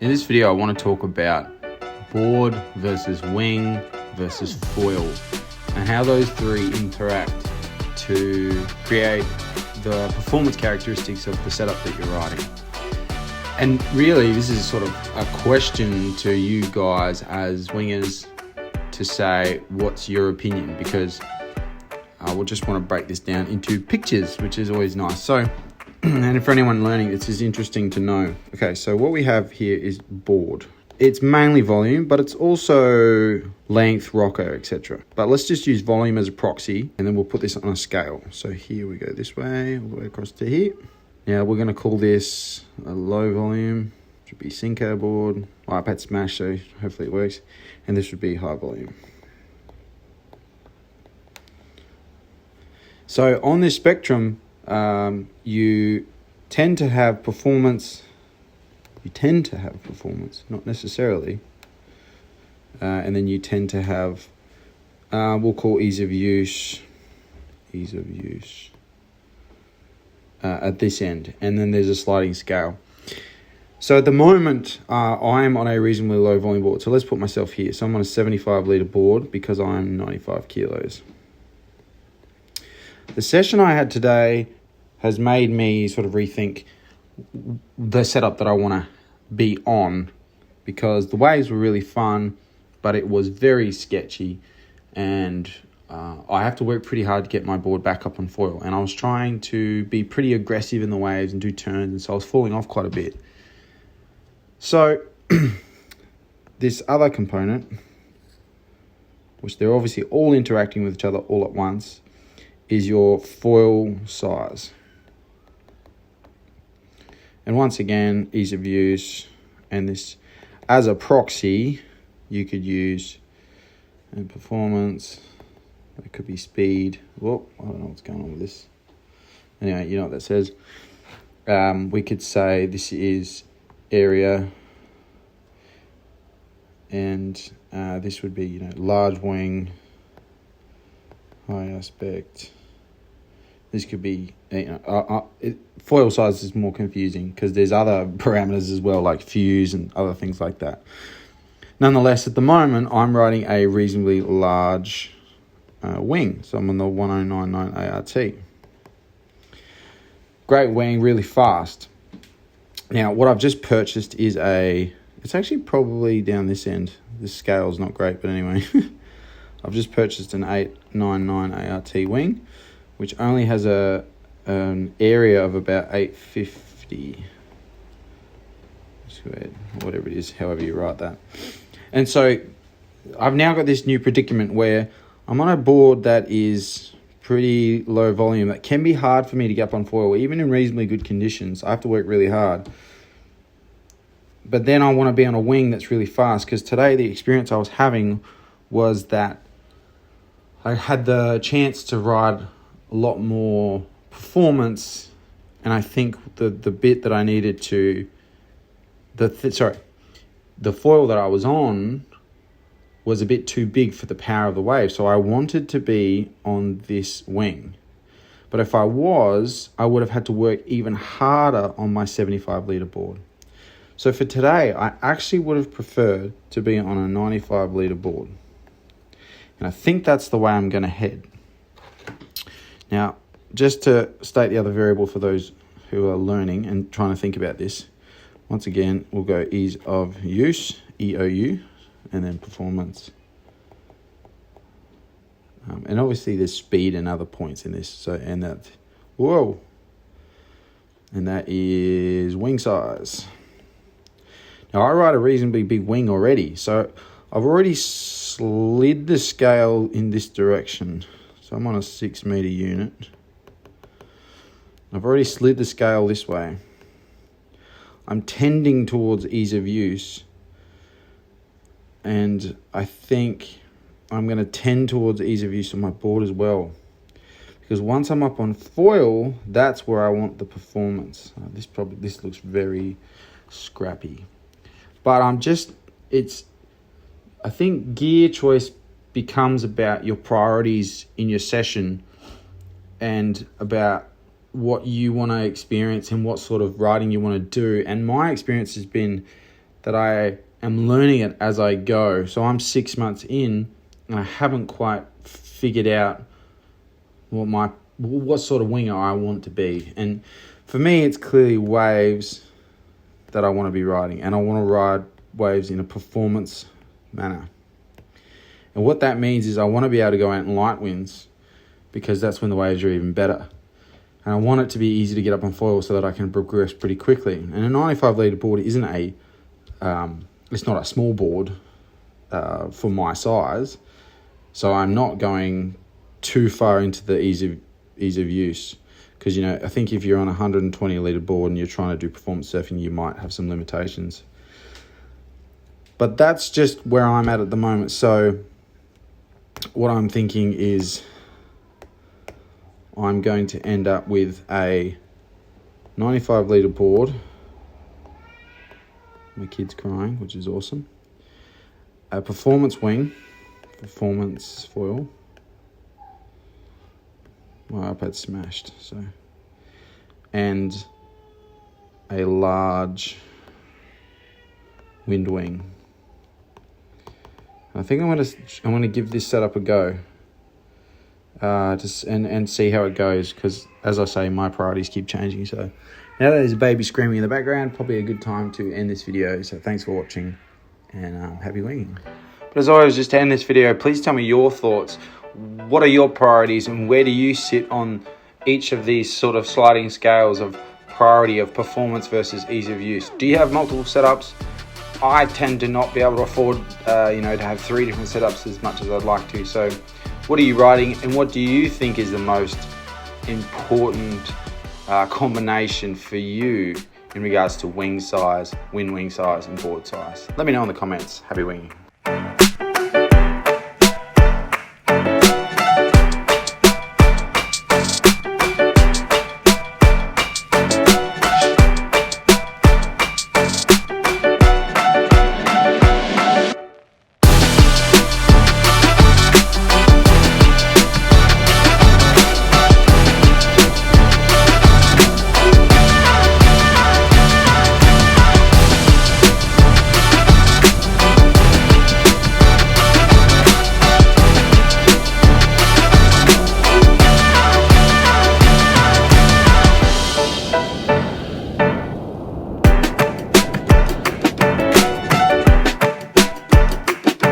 In this video, I want to talk about board versus wing versus foil and how those three interact to create the performance characteristics of the setup that you're riding. And really, this is sort of a question to you guys as wingers to say, what's your opinion? Because we'll just want to break this down into pictures, which is always nice. So, and for anyone learning, this is interesting to know. Okay, so what we have here is board. It's mainly volume, but it's also length, rocker, etc. But let's just use volume as a proxy, and then we'll put this on a scale. So here we go this way, all the way across to here. Now we're going to call this a low volume. Should be Synco board. iPad Smash, so hopefully it works. And this would be high volume. So on this spectrum, you tend to have performance. Not necessarily. And then you tend to have, we'll call ease of use at this end. And then there's a sliding scale. So at the moment, I'm on a reasonably low volume board. So let's put myself here. So I'm on a 75 litre board because I'm 95 kilos. The session I had today has made me sort of rethink the setup that I want to be on, because the waves were really fun, but it was very sketchy, and I have to work pretty hard to get my board back up on foil, and I was trying to be pretty aggressive in the waves and do turns, and so I was falling off quite a bit. So this other component, which they're obviously all interacting with each other all at once, is your foil size. And once again, ease of use, and this as a proxy, you could use performance. It could be speed. Whoa, I don't know what's going on with this. Anyway, you know what that says. We could say this is area, and this would be, large wing, high aspect. This could be, foil size is more confusing because there's other parameters as well, like fuse and other things like that. Nonetheless, at the moment, I'm riding a reasonably large wing. So I'm on the 1099 ART. Great wing, really fast. Now, what I've just purchased is it's actually probably down this end. This scale's not great, but anyway. I've just purchased an 899 ART wing, which only has an area of about 850 squared, whatever it is, however you write that. And so I've now got this new predicament where I'm on a board that is pretty low volume. That can be hard for me to get up on foil, even in reasonably good conditions. I have to work really hard. But then I want to be on a wing that's really fast, because today the experience I was having was that I had the chance to ride a lot more performance, and I think the bit that I needed to, the foil that I was on was a bit too big for the power of the wave, so I wanted to be on this wing. But if I would have had to work even harder on my 75 litre board. So for today, I actually would have preferred to be on a 95 litre board. And I think that's the way I'm going to head. Now, just to state the other variable for those who are learning and trying to think about this, once again, we'll go ease of use, EOU, and then performance. And obviously there's speed and other points in this. So, and that is wing size. Now, I ride a reasonably big wing already, so I've already slid the scale in this direction. So I'm on a 6 meter unit. I've already slid the scale this way. I'm tending towards ease of use. And I think I'm going to tend towards ease of use on my board as well. Because once I'm up on foil, that's where I want the performance. This looks very scrappy. But I think gear choice becomes about your priorities in your session and about what you want to experience and what sort of riding you want to do. And my experience has been that I am learning it as I go. So I'm 6 months in and I haven't quite figured out what sort of winger I want to be. And for me, it's clearly waves that I want to be riding, and I want to ride waves in a performance manner. And what that means is I want to be able to go out in light winds, because that's when the waves are even better. And I want it to be easy to get up on foil so that I can progress pretty quickly. And a 95 litre board isn't it's not a small board for my size. So I'm not going too far into the ease of use. Because, I think if you're on a 120 litre board and you're trying to do performance surfing, you might have some limitations. But that's just where I'm at the moment. So what I'm thinking is I'm going to end up with a 95 litre board. My kid's crying, which is awesome. A performance wing, performance foil. My iPad's smashed, so. And a large wind wing. I think I'm gonna give this setup a go. Just and see how it goes, because as I say, my priorities keep changing. So now that there's a baby screaming in the background, probably a good time to end this video. So thanks for watching, and happy winging. But as always, just to end this video, please tell me your thoughts. What are your priorities, and where do you sit on each of these sort of sliding scales of priority of performance versus ease of use? Do you have multiple setups? I tend to not be able to afford, to have 3 different setups as much as I'd like to. So what are you riding, and what do you think is the most important combination for you in regards to wing size, wind wing size, and board size? Let me know in the comments. Happy winging.